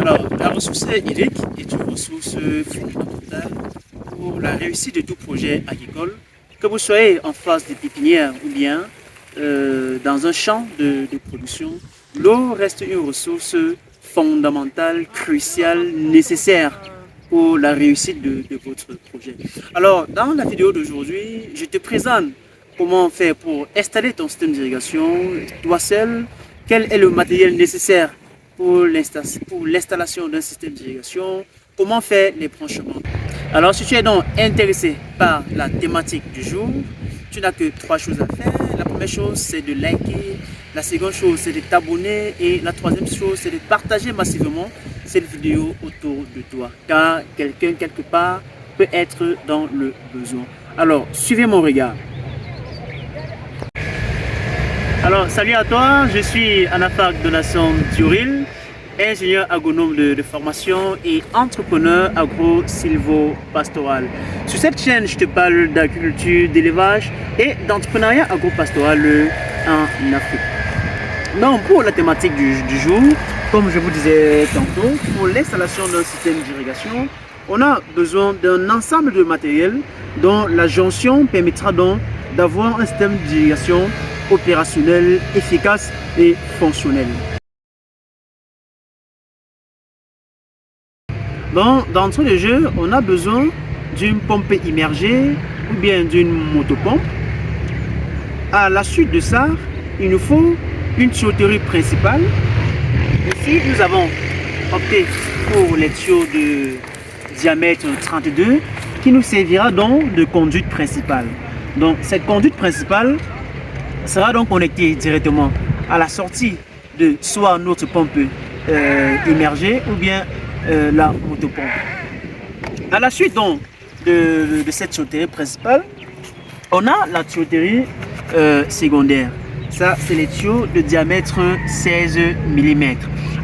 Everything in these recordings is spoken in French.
Alors, la ressource hydrique est une ressource fondamentale pour la réussite de tout projet agricole, que vous soyez en phase de pépinière ou bien dans un champ de production. L'eau reste une ressource fondamentale, cruciale, nécessaire pour la réussite de votre projet. Alors, dans la vidéo d'aujourd'hui, je te présente comment faire pour installer ton système d'irrigation, toi seul, quel est le matériel nécessaire pour l'installation d'un système d'irrigation, comment faire les branchements. Alors, si tu es donc intéressé par la thématique du jour, tu n'as que 3 choses à faire. La première chose, c'est de liker. La seconde chose, c'est de t'abonner. Et la troisième chose, c'est de partager massivement cette vidéo autour de toi. Car quelqu'un, quelque part, peut être dans le besoin. Alors, suivez mon regard. Alors, salut à toi, je suis Anafark Donatson Dioril, ingénieur agronome de formation et entrepreneur agro-silvo-pastoral. Sur cette chaîne, je te parle d'agriculture, d'élevage et d'entrepreneuriat agro-pastoral en Afrique. Donc, pour la thématique du jour, comme je vous disais tantôt, pour l'installation d'un système d'irrigation, on a besoin d'un ensemble de matériel dont la jonction permettra donc d'avoir un système d'irrigation opérationnel, efficace et fonctionnel. Donc, d'entrée de jeu, on a besoin d'une pompe immergée ou bien d'une motopompe. À la suite de ça, il nous faut une tuyauterie principale. Ici, nous avons opté pour les tuyaux de diamètre 32 qui nous servira donc de conduite principale. Donc, cette conduite principale sera donc connectée directement à la sortie de soit notre pompe immergée ou bien la motopompe. À la suite donc de cette tuyauterie principale, on a la tuyauterie secondaire. Ça, c'est les tuyaux de diamètre 16 mm.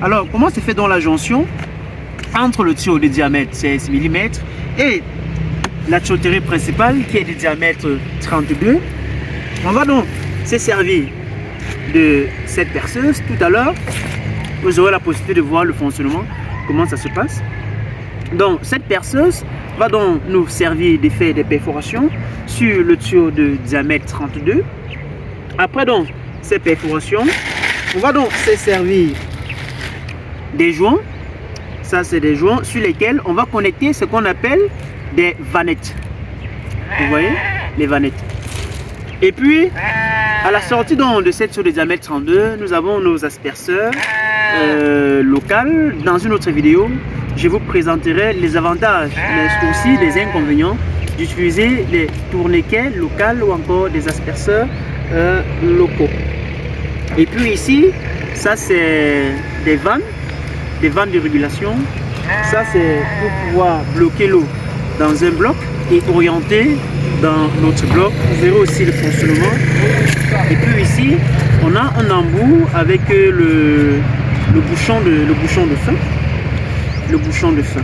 Alors, comment se fait donc la jonction entre le tuyau de diamètre 16 mm et la tuyauterie principale qui est de diamètre 32? On va donc se servir de cette perceuse. Tout à l'heure, vous aurez la possibilité de voir le fonctionnement, comment ça se passe. Donc, cette perceuse va donc nous servir de faire des perforations sur le tuyau de diamètre 32. Après donc ces perforations, on va donc se servir des joints. Ça, c'est des joints sur lesquels on va connecter ce qu'on appelle des vannettes. Vous voyez, les vannettes. Et puis, à la sortie donc de cette tuyau de diamètre 32, nous avons nos asperceurs locaux. Dans une autre vidéo, je vous présenterai les avantages, mais aussi les inconvénients d'utiliser les tourniquets locaux ou encore des asperceurs locaux. Et puis ici, ça c'est des vannes de régulation. Ça c'est pour pouvoir bloquer l'eau dans un bloc et orienter dans notre bloc. Vous verrez aussi le fonctionnement. Et puis ici, on a un embout avec le bouchon de fin. Le bouchon de fin.